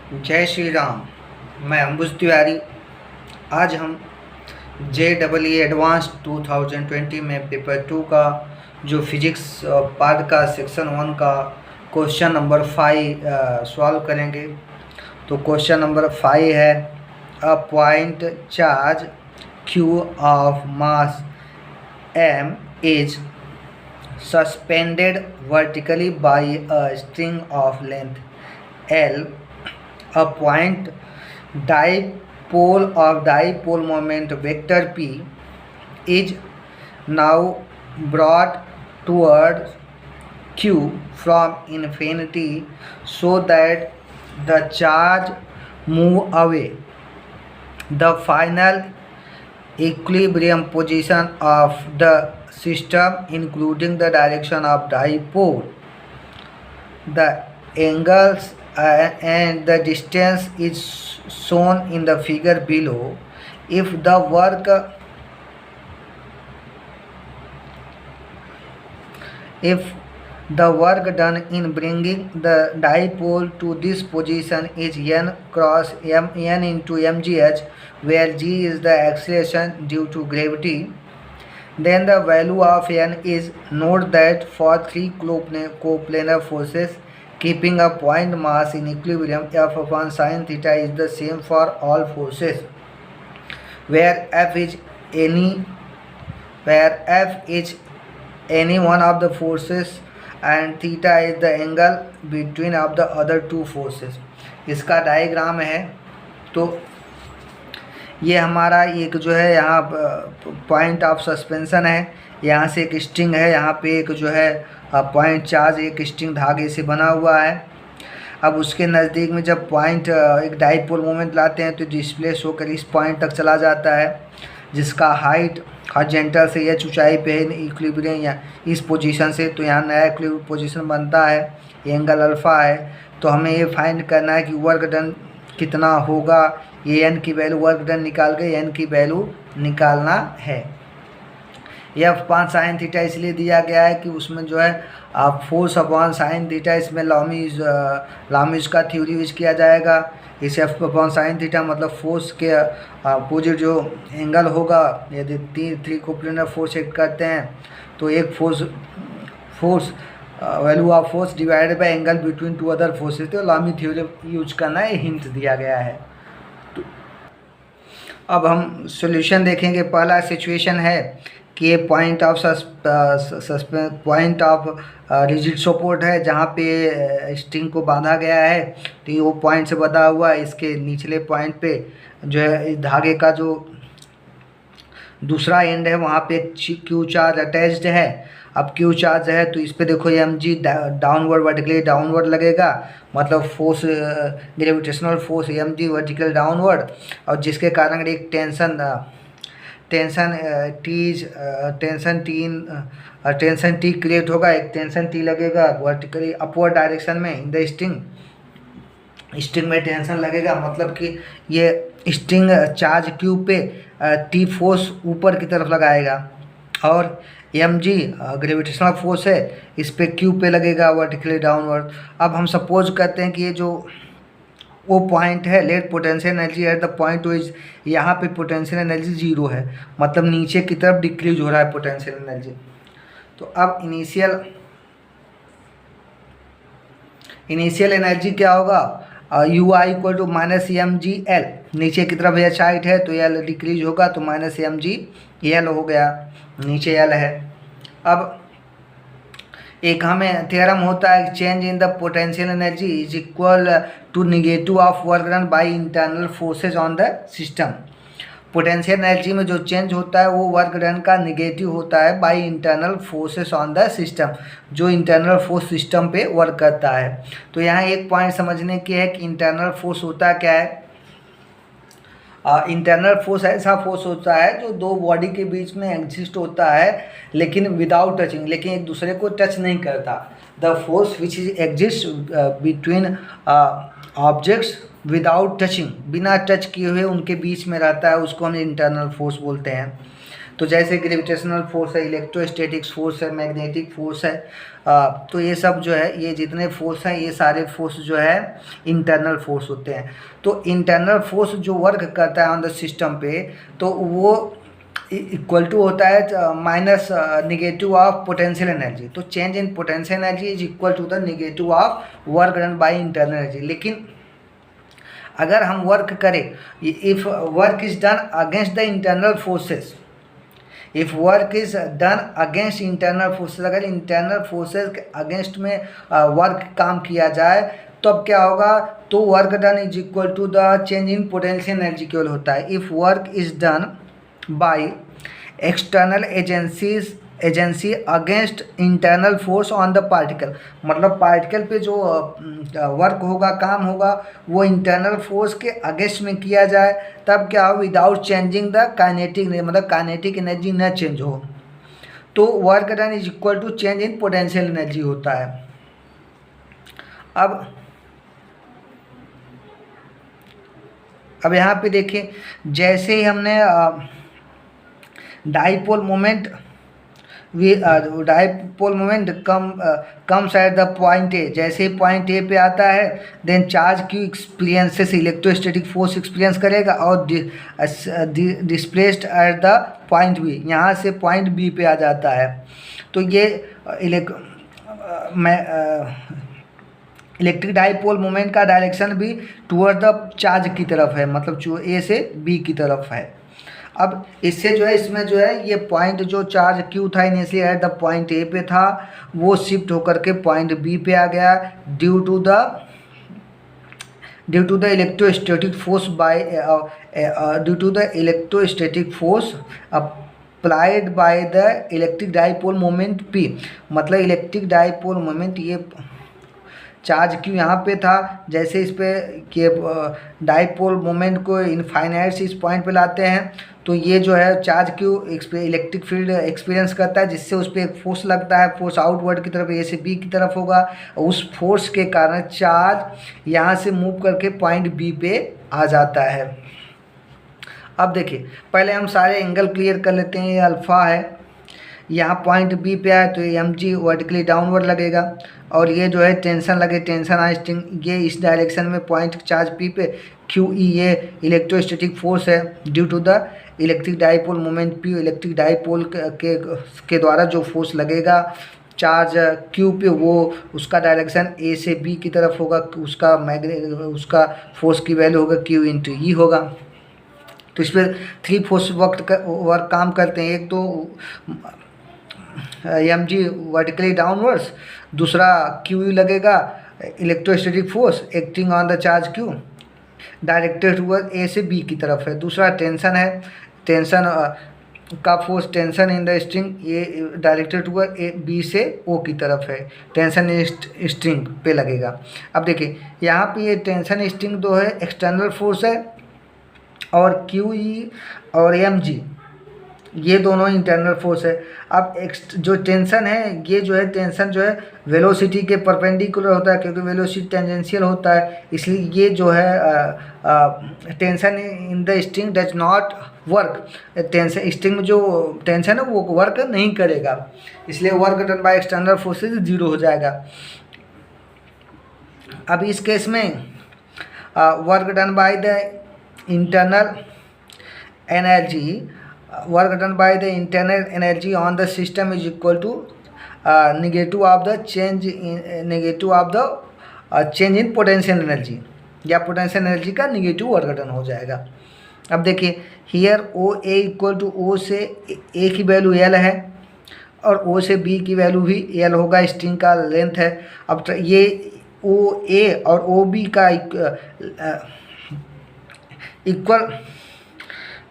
जय श्री राम। मैं अंबुज तिवारी। आज हम JEE एडवांस 2020 में पेपर 2 का जो फिजिक्स पार्ट का सेक्शन 1 का क्वेश्चन नंबर 5 सॉल्व करेंगे। तो क्वेश्चन नंबर 5 है, a point charge Q of mass M is suspended vertically by a string of length L. A point dipole of dipole moment vector P is now brought towards Q from infinity so that the charge move away. The final equilibrium position of the system including the direction of dipole, the angles and the distance is shown in the figure below. If the work done in bringing the dipole to this position is n cross n into mgh, where g is the acceleration due to gravity, then the value of n is, note that for three coplanar forces keeping a point mass in equilibrium, f upon sin theta is the same for all forces, where f is any one of the forces and theta is the angle between of the other two forces. इसका diagram है। तो ये हमारा एक जो है यहाँ point of suspension है, यहाँ से एक स्ट्रिंग है, यहाँ पे एक जो है पॉइंट चार्ज एक स्ट्रिंग धागे से बना हुआ है। अब उसके नज़दीक में जब पॉइंट एक डाइपोल मोमेंट लाते हैं तो डिस्प्लेस होकर इस पॉइंट तक चला जाता है, जिसका हाइट हॉरिजॉन्टल से h ऊंचाई पे है इक्विलिब्रियम या इस पोजीशन से। तो यहाँ नया इक्विलिब्रियम पोजीशन बनता है, एंगल अल्फ़ा है। तो हमें ये फाइंड करना है कि वर्क डन कितना होगा। ये n की वैल्यू वर्क डन निकाल के n की वैल्यू निकालना है। एफ अपॉन साइन थीटा इसलिए दिया गया है कि उसमें जो है फोर्स अपॉन साइन थीटा, इसमें लामीज का थ्योरी यूज किया जाएगा। इस एफ अपॉन साइन थीटा मतलब फोर्स के अपोजिट जो एंगल होगा, यदि थ्री कोप्लेनर फोर्स एक्ट करते हैं तो एक force value of force divided by angle between two other forces. तो लामी थ्योरी यूज करना है, हिंट दिया गया है। अब हम सॉल्यूशन देखेंगे। पहला सिचुएशन है कि ये पॉइंट ऑफ रिजिड सपोर्ट है, जहाँ पे स्ट्रिंग को बांधा गया है। तो ये वो पॉइंट से बंधा हुआ है। इसके निचले पॉइंट पे जो है इस धागे का जो दूसरा एंड है वहाँ पे क्यू चार्ज अटैच्ड है। अब क्यू चार्ज है तो इस पे देखो M G downward vertically downward लगेगा, मतलब force gravitational force M G vertical downward, और जिसके कारण एक टेंशन टी क्रिएट होगा। एक टेंशन टी लगेगा वर्टिकली अपवर्ड डायरेक्शन में इन द स्ट्रिंग में टेंशन लगेगा, मतलब कि ये स्ट्रिंग चार्ज क्यू पे टी फोर्स ऊपर की तरफ लगाएगा, और एम जी ग्रेविटेशनल फोर्स है इस पे क्यू पे लगेगा वर्टिकली डाउनवर्ड। अब हम सपोज करते हैं कि ये जो वो पॉइंट है, let potential energy at the point is, यहाँ पे पोटेंशियल एनर्जी जीरो है, मतलब नीचे की तरफ डिक्रीज हो रहा है पोटेंशियल एनर्जी। तो अब इनिशियल एनर्जी क्या होगा, U I equal to minus M G L. नीचे की तरफ एच हाइट है तो एल डिक्रीज होगा, तो माइनस एम जी एल हो गया, नीचे एल है। अब एक हमें थ्योरम होता है, change in the potential energy is equal to negative of work done by internal forces on the system. Potential energy में जो चेंज होता है वो वर्क डन का निगेटिव होता है by internal forces on the system, जो इंटरनल फोर्स सिस्टम पे वर्क करता है। तो यहाँ एक पॉइंट समझने की है कि इंटरनल फोर्स होता क्या है। इंटरनल फोर्स ऐसा फोर्स होता है जो दो बॉडी के बीच में एग्जिस्ट होता है, लेकिन विदाउट टचिंग, लेकिन एक दूसरे को टच नहीं करता। The force which is exist between objects without touching, बिना टच किए हुए उनके बीच में रहता है, उसको हम इंटरनल फोर्स बोलते हैं। तो जैसे ग्रेविटेशनल फोर्स है, इलेक्ट्रोस्टैटिक्स फोर्स है, मैग्नेटिक फोर्स है, तो ये सब जो है, ये जितने फोर्स हैं ये सारे फोर्स जो है इंटरनल फोर्स होते हैं। तो इंटरनल फोर्स जो वर्क करता है ऑन द सिस्टम पे, तो वो इक्वल टू होता है minus negative of potential energy. तो change in potential energy is equal to the negative of work done by internal energy. लेकिन अगर हम वर्क करें, if work is done against the internal forces, if work is done against internal forces, अगर internal forces के against में work काम किया जाए तो अब क्या होगा, तो work done is equal to the change in potential energy केवल होता है। If work is done by external agency against internal force on the particle, मतलब पार्टिकल पे जो वर्क होगा, काम होगा, वो इंटरनल फोर्स के अगेंस्ट में किया जाए, तब क्या हो, विदाउट चेंजिंग द काइनेटिक, मतलब काइनेटिक एनर्जी न चेंज हो, तो work done is equal to change in potential energy होता है। अब यहाँ पे देखिए, जैसे ही हमने dipole moment comes at the point A, जैसे ही पॉइंट ए पे आता है, then charge Q experiences electrostatic force experience करेगा और displaced at the point B, यहाँ से पॉइंट बी पे आ जाता है। तो ये इलेक्ट्रिक डाइपोल मोमेंट का डायरेक्शन भी टूवर्ड द चार्ज की तरफ है, मतलब ए से बी की तरफ है। अब इससे जो है, इसमें जो है ये पॉइंट जो चार्ज क्यू था initially at the point A पे था, वो शिफ्ट होकर के पॉइंट बी पे आ गया due to the electrostatic force applied by the electric dipole moment P. मतलब इलेक्ट्रिक डाइपोल मोमेंट, ये चार्ज क्यू यहाँ पे था, जैसे इस पे कि डाइपोल मोमेंट को इनफाइनाइट से इस पॉइंट पे लाते हैं, तो ये जो है charge Q electric field experience करता है, जिससे उस पर एक फोर्स लगता है, फोर्स आउटवर्ड की तरफ, ए से बी की तरफ होगा, उस फोर्स के कारण चार्ज यहाँ से मूव करके पॉइंट बी पे आ जाता है। अब देखिए, पहले हम सारे एंगल क्लियर कर लेते हैं। ये अल्फ़ा है, यहाँ पॉइंट बी पे आए तो ये mg वर्टिकली डाउनवर्ड लगेगा, और ये जो है टेंशन लगे, टेंशन आई स्ट्रिंग, ये इस डायरेक्शन में पॉइंट चार्ज पी पे क्यू ई, ये इलेक्ट्रोस्टैटिक फोर्स है due to the electric dipole moment P. Electric dipole के द्वारा जो फोर्स लगेगा चार्ज क्यू पे, वो उसका डायरेक्शन ए से बी की तरफ होगा, उसका फोर्स की वैल्यू होगा क्यू इंटू ई होगा। तो इस पर 3 फोर्स वर्क काम करते हैं। एक तो mg वर्टिकली डाउनवर्ड्स, दूसरा क्यू लगेगा electrostatic force acting on the charge Q, directed toward A से बी की तरफ है। दूसरा टेंशन है, टेंशन का force, tension in the string, ये डायरेक्टेड टुवर्ड ए बी से ओ की तरफ है, टेंशन स्ट्रिंग पे लगेगा। अब देखिए, यहाँ पे ये टेंशन स्ट्रिंग जो है एक्सटर्नल फोर्स है, और क्यू ई और mg ये दोनों इंटरनल फोर्स है। अब जो टेंशन है, ये जो है टेंशन जो है वेलोसिटी के परपेंडिकुलर होता है, क्योंकि वेलोसिटी टेंजेंशियल होता है, इसलिए ये जो है tension in the string does not work. Tension string में जो टेंशन है वो वर्क नहीं करेगा, इसलिए work done by external forces 0 हो जाएगा। अब इस केस में work done by the internal energy on the system is equal to negative of the change in potential energy, या पोटेंशियल एनर्जी का नेगेटिव वर्क डन हो जाएगा। अब देखिए, here O A equal to ओ से ए की वैल्यू एल है, और ओ से बी की वैल्यू भी एल होगा, स्ट्रिंग का लेंथ है। अब ये ओ ए और ओ बी का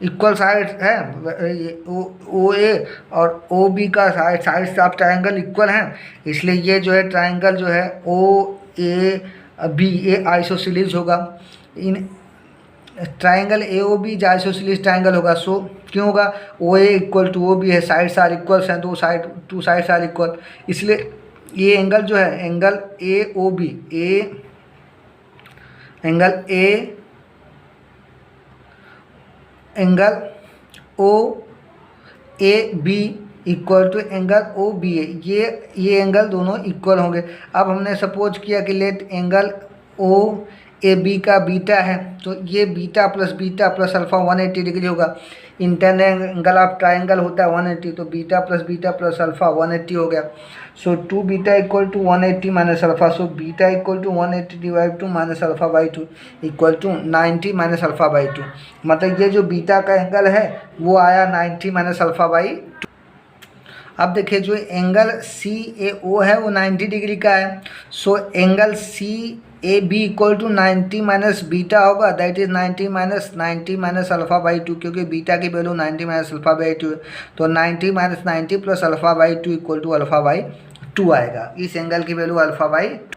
इक्वल साइड है, ओ ए और ओ बी का साइड से आप ट्रायंगल इक्वल हैं, इसलिए ये जो है ट्रायंगल जो है ओ ए बी ए आइसोसेलेस होगा। In triangle A O B isosceles triangle होगा। सो क्यों होगा, O A equal to O B है, साइड्स आर इक्वल्स हैं, टू साइड्स आर इक्वल, इसलिए ये एंगल जो है angle A O B, angle O A B equal to angle O B A, ये एंगल दोनों इक्वल होंगे। अब हमने सपोज किया कि let angle O A B का बीटा है, तो ये बीटा प्लस अल्फ़ा 180 डिग्री होगा। इंटरनल एंगल ऑफ ट्राइंगल होता है 180, तो बीटा प्लस अल्फ़ा 180 हो गया। So 2 beta equal to 180 minus alpha, so beta equal to 180 divide to minus alpha by 2 equal to 90 minus alpha by 2। मतलब ये जो beta का एंगल है वो आया 90 माइनस अल्फ़ा बाई 2। अब देखिए जो एंगल सी ए ओ है वो 90 डिग्री का है। So angle C A B equal to 90 minus beta होगा, that is 90 minus alpha by 2, क्योंकि बीटा की वैल्यू 90 माइनस अल्फ़ा बाई 2 है। तो 90 minus 90 plus alpha by 2 equal to alpha by 2 आएगा। इस एंगल की वैल्यू अल्फ़ा बाई 2।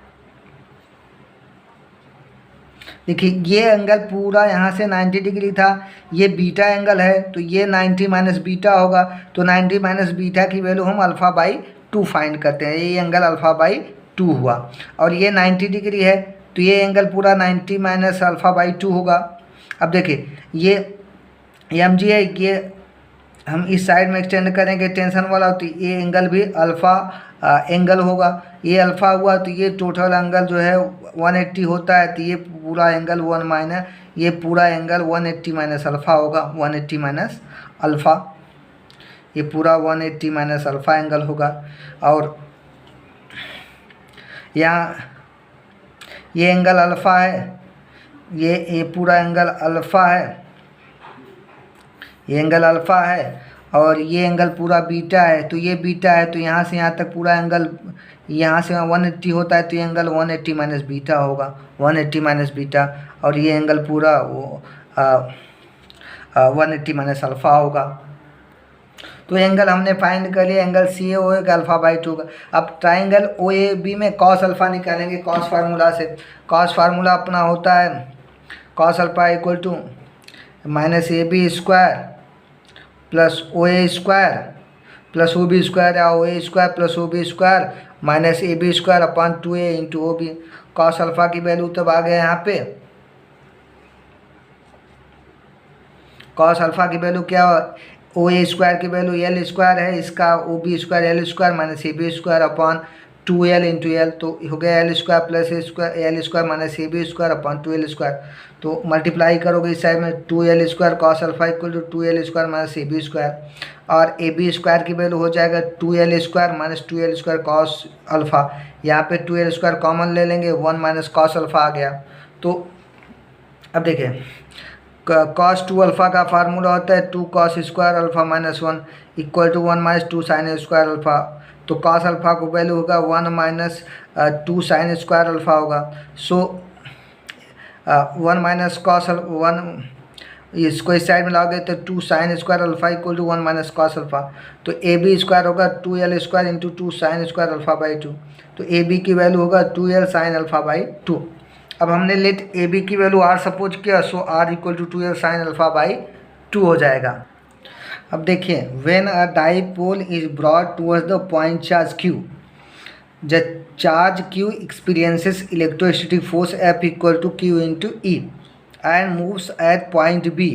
देखिए ये एंगल पूरा यहाँ से 90 डिग्री था, ये बीटा एंगल है तो ये 90 माइनस बीटा होगा, तो 90 माइनस बीटा की वैल्यू हम अल्फ़ा बाई 2 फाइंड करते हैं। ये एंगल अल्फ़ा बाई 2 हुआ, और ये 90 डिग्री है तो ये एंगल पूरा 90 माइनस अल्फ़ा बाई 2 होगा। अब देखिए ये एम जी है, ये हम इस साइड में एक्सटेंड करेंगे टेंशन वाला, तो ये एंगल भी अल्फ़ा एंगल होगा। ये अल्फ़ा हुआ तो ये टोटल एंगल जो है 180 होता है, तो ये पूरा एंगल 1 माइनस, ये पूरा एंगल 180 माइनस अल्फ़ा होगा, 180 माइनस अल्फ़ा, ये पूरा 180 माइनस अल्फ़ा एंगल होगा। और यहाँ ये एंगल अल्फ़ा है, ये पूरा एंगल अल्फ़ा है, ये एंगल अल्फ़ा है, और ये एंगल पूरा बीटा है, तो ये बीटा है, तो यहाँ से यहाँ तक पूरा एंगल, यहाँ से 180 होता है, तो ये एंगल 180 माइनस बीटा होगा, 180 माइनस बीटा, और ये एंगल पूरा वो 180 माइनस अल्फ़ा होगा। तो एंगल हमने फाइंड कर लिया, एंगल सी ए ओ ए का अल्फ़ा बाई 2 का। अब ट्राइंगल ओ ए बी में कॉस अल्फ़ा निकालेंगे कॉस फार्मूला से। कॉस फार्मूला अपना होता है cos alpha equal to minus A B square plus O A square plus O B square, या O A square plus O B square minus A B square upon 2a into O B. Cos alpha की value तब आ गया यहाँ पे, cos alpha की value क्या, O A square की वैल्यू एल स्क्वायर है, इसका O B square L square minus A B square upon 2l into L, तो हो गया L square plus A square L square minus A B square upon 2l square. तो multiply करोगे इस side में 2l square cos alpha equal to 2l square minus A B square, और A B square की value हो जाएगा 2l square minus 2l square cos alpha. यहाँ पे 2l स्क्वायर कॉमन ले लेंगे, 1 माइनस कॉस अल्फ़ा आ गया। तो अब देखिए कॉस 2 अल्फ़ा का फार्मूला होता है 2 cos square alpha minus 1 equal to 1 minus 2 sine square alpha. तो कॉस अल्फ़ा को वैल्यू होगा 1 माइनस 2 साइन स्क्वायर अल्फ़ा होगा। सो 1 माइनस कॉस 1, इसको इस साइड में लाओगे तो 2 sine square alpha equal to 1 minus cos alpha. तो ए बी स्क्वायर होगा 2l square into 2 sine square alpha by 2। तो ए बी की वैल्यू होगा 2l साइन अल्फ़ा बाई 2। अब हमने लेट ए बी की वैल्यू r सपोज किया, so r equal to 2l sine alpha by 2 हो जाएगा। अब देखिए when a dipole is brought towards the point charge q, the charge q experiences electrostatic force F equal to q into E and moves at point B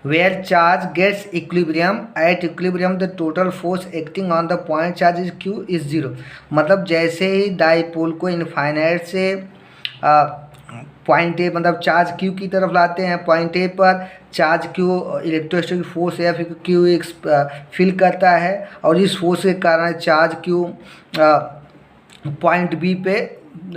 where charge gets equilibrium. At equilibrium the total force acting on the point charge is q is 0। मतलब जैसे ही dipole को infinite से point A मतलब charge Q की तरफ लाते हैं, point A पर charge Q electrostatic force या फिर क्यू फील करता है, और इस फोर्स के कारण चार्ज क्यू पॉइंट बी पे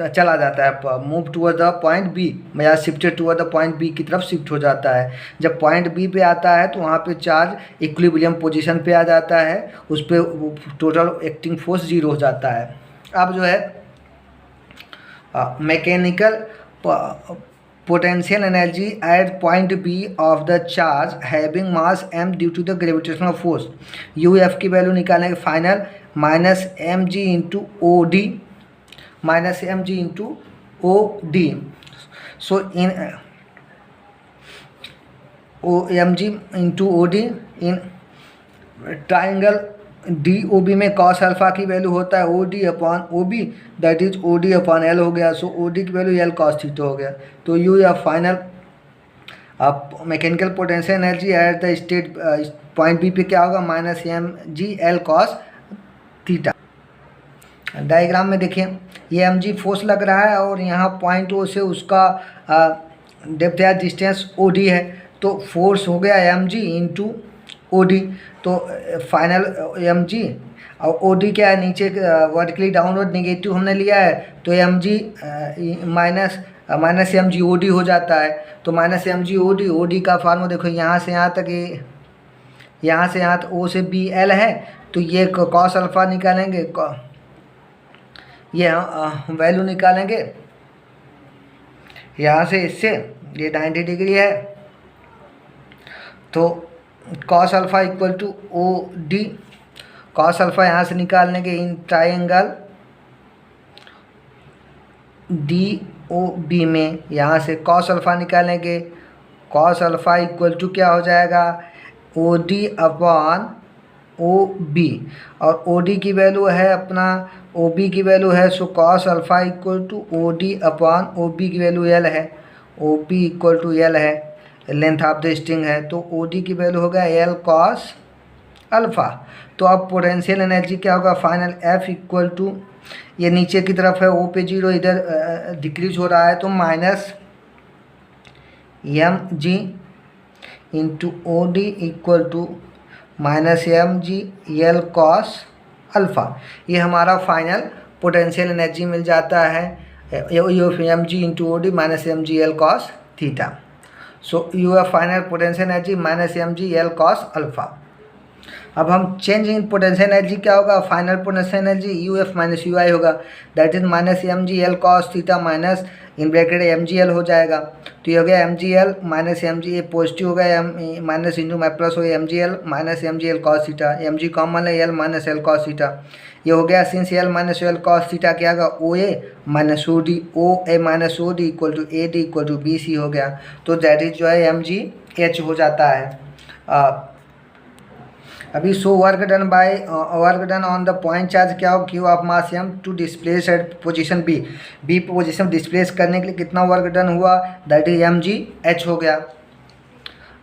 चला जाता है, move toward the point B, या shifted toward the point B की तरफ शिफ्ट हो जाता है। जब पॉइंट बी पे आता है तो वहाँ पे चार्ज इक्विलिब्रियम पोजीशन पे आ जाता है, उस पर टोटल एक्टिंग फोर्स 0 हो जाता है। अब जो है mechanical potential energy at point B of the charge having mass m due to the gravitational force UF की वैल्यू निकालेंगे final minus M G into O D, minus M G into O D. So in O M G into O D in triangle D O B में cos alpha की value होता है O D upon O B, that is O D upon L हो गया। So O D की value L cos theta हो गया। तो यू या फाइनल अब mechanical potential energy at the state point B पे क्या होगा, minus M G L cos theta. Diagram में देखिए ये एम जी फोर्स लग रहा है और यहाँ पॉइंट ओ से उसका डेप्थ या डिस्टेंस ओ डी है, तो फोर्स हो गया M G into O D. तो फाइनल एम जी और ओ डी क्या है, नीचे वर्टिकली डाउनवर्ड निगेटिव हमने लिया है, तो M G minus M G O D हो जाता है। तो minus M G O D का फार्मूला देखो, यहाँ से यहाँ तक, यहाँ से यहाँ तक ओ से बी एल है, तो ये कॉस अल्फ़ा निकालेंगे, ये वैल्यू निकालेंगे यहाँ से, इससे ये 90 डिग्री है, तो cos alpha equal to O D. Cos alpha यहाँ से निकालने के in triangle D O B में, यहाँ से कॉस अल्फ़ा निकालेंगे, कॉस अल्फ़ा इक्वल टू क्या हो जाएगा, O D upon O B, और ओ डी की वैल्यू है अपना, ओ बी की वैल्यू है, so cos alpha equal to O D upon O B की वैल्यू एल है, O B equal to L है, लेंथ ऑफ द स्ट्रिंग है, तो ओ डी की वैल्यू होगा एल कॉस अल्फ़ा। तो अब पोटेंशियल एनर्जी क्या होगा, फाइनल एफ इक्वल टू, ये नीचे की तरफ है, ओ पे 0, इधर डिक्रीज हो रहा है, तो minus M G into O D equal to minus M G L cos alpha. ये हमारा फाइनल पोटेंशियल एनर्जी मिल जाता है, U F M G into O D minus M G L cos theta. So U F final potential energy minus M G L cos alpha. अब हम change in potential energy क्या होगा, final potential energy U F minus U I होगा, that is minus M G L cos theta minus in bracket M G L हो जाएगा। तो ये हो गया M G L minus M G, A positive हो गया, M minus into my plus हो गया M G L minus M G L cos theta, M G common है, L minus L cos theta. ये हो गया since L minus L cos theta क्या होगा, O A minus O D, O A minus O D equal to A D equal to B C हो गया। तो that is जो है एम जी एच हो जाता है। अभी so work done on the point charge क्या हो, Q of mass M to displace at position B, B position displace करने के लिए कितना वर्क डन हुआ, that is M G H हो गया।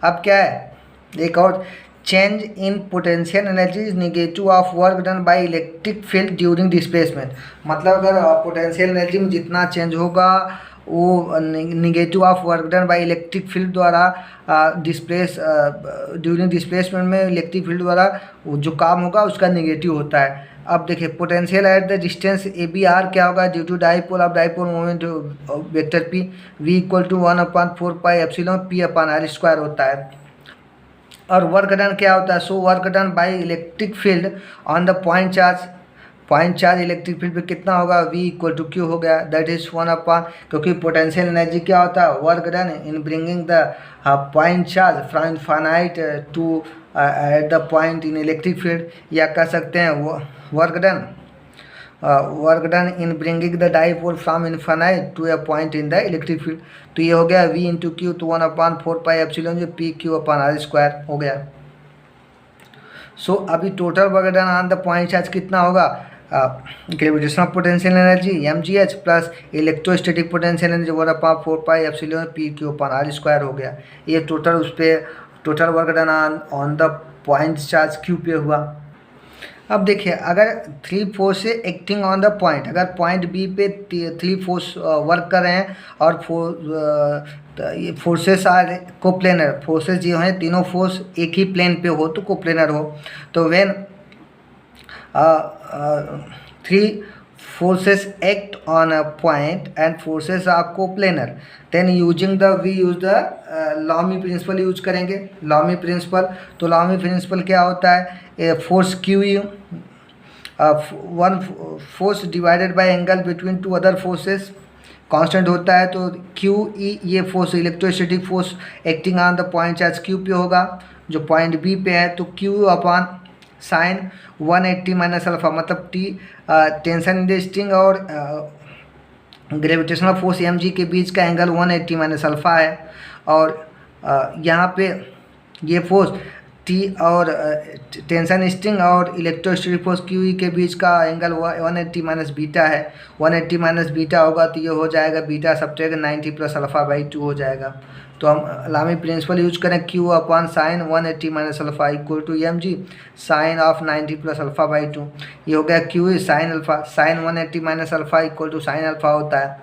अब क्या है, एक और change in potential energy is negative of work done by electric field during displacement. मतलब अगर पोटेंशियल एनर्जी में जितना चेंज होगा वो negative of work done by electric field द्वारा डिस्प्लेस ड्यूरिंग डिस्प्लेसमेंट में इलेक्ट्रिक फील्ड द्वारा जो काम होगा उसका निगेटिव होता है। अब देखिए potential at the distance A B R क्या होगा, due to dipole of dipole moment vector P, V equal to 1/4 pi epsilon P upon R square होता है। और वर्क डन क्या होता है, so work done by electric field on the point charge, point charge electric field पे कितना होगा, V equal to Q हो गया, दैट इज 1/, क्योंकि पोटेंशियल एनर्जी क्या होता है, work done in bringing the point charge from infinite to at the point in electric field, या कह सकते हैं work done in bringing the dipole from infinite to a point in the electric field. तो ये हो गया V into Q, तो 1/4 pi epsilon जो P Q upon R square हो गया। सो अभी total work done on the point charge कितना होगा, gravitational potential energy M G H plus electrostatic potential energy 1/4 pi epsilon P Q upon R square हो गया। ये total उस पर total work done on the point charge Q पे हुआ। अब देखिए अगर 3 force acting on the point, अगर पॉइंट बी पे 3 फोर्स वर्क कर रहे हैं और ये फोर्सेस आर कोप्लेनर, फोर्सेस जो हैं तीनों फोर्स एक ही प्लेन पे हो तो कोप्लेनर हो, तो when 3 forces act on a point and forces are coplanar, then using the we use the Lamy principle use करेंगे। Lamy principle, तो Lamy principle क्या होता है, force Q U, one force divided by angle between two other forces constant होता है, तो Q E ये force electrostatic force acting on the point charge Q पे होगा जो पॉइंट बी पे है, तो Q upon sine 180 minus alpha, मतलब T tension in the string और ग्रेविटेशनल फोर्स एम जी के बीच का एंगल 180 माइनस अल्फा है। और यहाँ पे ये फोर्स टी और टेंशन स्ट्रिंग और इलेक्ट्रोस्टैटिक फोर्स क्यू ई के बीच का एंगल 180 माइनस बीटा है। 180 माइनस बीटा होगा तो ये हो जाएगा beta subtract 90 plus alpha by 2 हो जाएगा। तो हम लामी प्रिंसिपल यूज करें, Q upon sine 180 minus alpha equal to M G sine of 90 plus alpha by 2। ये हो गया Q E sine alpha, sine 180 minus alpha equal to sine alpha होता है,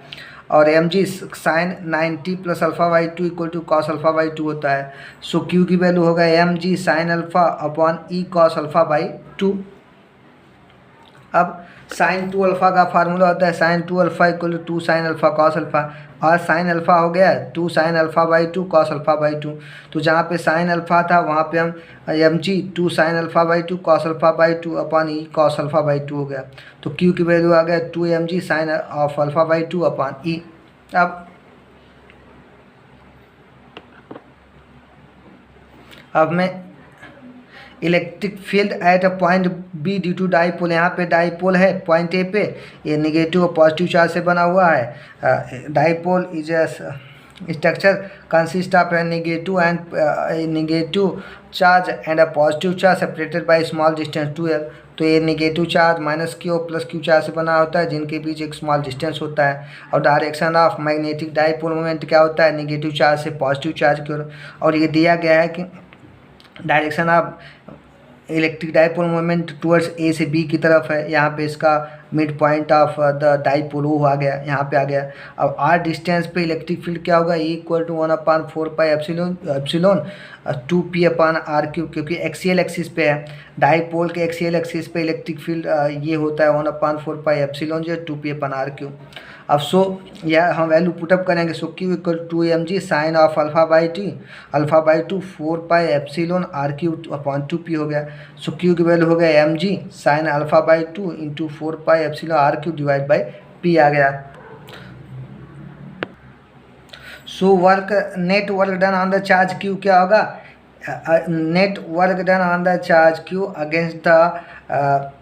और M G sine 90 plus alpha by 2 equal to cos alpha by 2 होता है। सो Q की value होगा M G sine alpha upon E cos alpha by 2। अब sine 2 alpha का formula होता है sine 2 alpha equal to 2 sine alpha cos alpha, और sine alpha हो गया 2 sine alpha by 2 cos alpha by 2। तो जहाँ पे साइन अल्फा था वहाँ पे हम M G 2 sine alpha by 2 cos alpha by 2 upon E cos alpha by 2 हो गया। तो क्यू की वैल्यू आ गया 2 M G sine of alpha by 2 upon E. अब मैं electric field at a point B due to dipole, यहाँ पे डाईपोल है पॉइंट ए पे, ये नेगेटिव और पॉजिटिव चार्ज से बना हुआ है। Dipole is a structure consist of negative charge and a positive charge separated by small distance 2l। तो ये negative charge minus Q plus Q charge से बना होता है जिनके बीच एक स्मॉल डिस्टेंस होता है। और direction of magnetic dipole moment क्या होता है, नेगेटिव चार्ज से पॉजिटिव चार्ज की ओर। और ये दिया गया है कि direction of electric dipole moment towards A से बी की तरफ है। यहाँ पे इसका mid point of the dipole वो आ गया, यहाँ पे आ गया। अब आर डिस्टेंस पे इलेक्ट्रिक फील्ड क्या होगा, equal to 1/4 pi epsilon 2p upon R cube, क्योंकि एक्सियल एक्सिस पे है। डाईपोल के एक्सियल एक्सिस पे इलेक्ट्रिक फील्ड ये होता है 1/4 पाई एप्सिलॉन जो 2p अपॉन आर क्यू। अब सो यह हम वैल्यू पुटअप करेंगे, so Q equal to M G sine of alpha by 2 4 pi epsilon R Q upon 2p हो गया। सो क्यू की वैल्यू हो गया M G sine alpha by 2 into 4 pi epsilon R Q divide by p आ गया। So net work done on the charge Q क्या होगा, net work done on the charge Q against the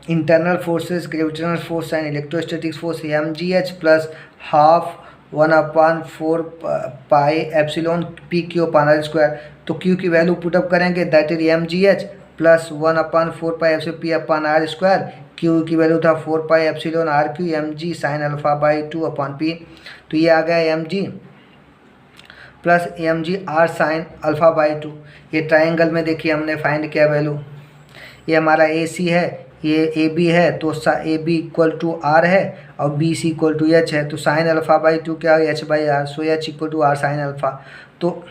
internal forces gravitational force and electrostatic force M G H plus half 1/4 pi epsilon P Q upon R square. तो Q की value put up करेंगे that is M G H plus 1/4 pi epsilon P upon R square. Q की value था 4 pi epsilon R Q M G sine alpha by 2 upon P. तो ये आ गया M G plus M G R sine alpha by 2। ये triangle में देखिए हमने फाइंड किया वैल्यू, ये हमारा ए सी है, ये ए बी है, तो A B equal to R है और B C equal to H है। तो साइन अल्फा बाई 2 क्या है, H by R, so H equal to R sine alpha. तो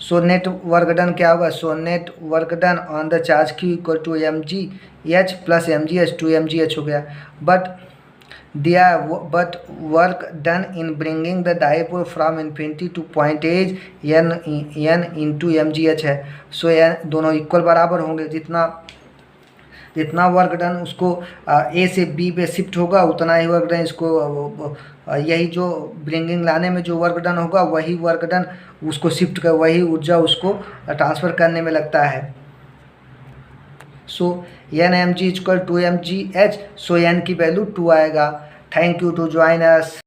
सो नेट वर्क डन क्या होगा, so net work done on the charge Q equal to M G H plus M G H 2 M G H हो गया। But work done in bringing the dipole from infinity to point H n into mgh है। सो n दोनों equal बराबर होंगे, जितना work done उसको ए से B पे शिफ्ट होगा उतना ही वर्क डन इसको यही जो ब्रिंगिंग लाने में जो वर्क डन होगा वही वर्क डन उसको शिफ्ट कर, वही ऊर्जा उसको ट्रांसफ़र करने में लगता है। So N M G equal to M G H, so N की वैल्यू 2 आएगा। Thank you to join us.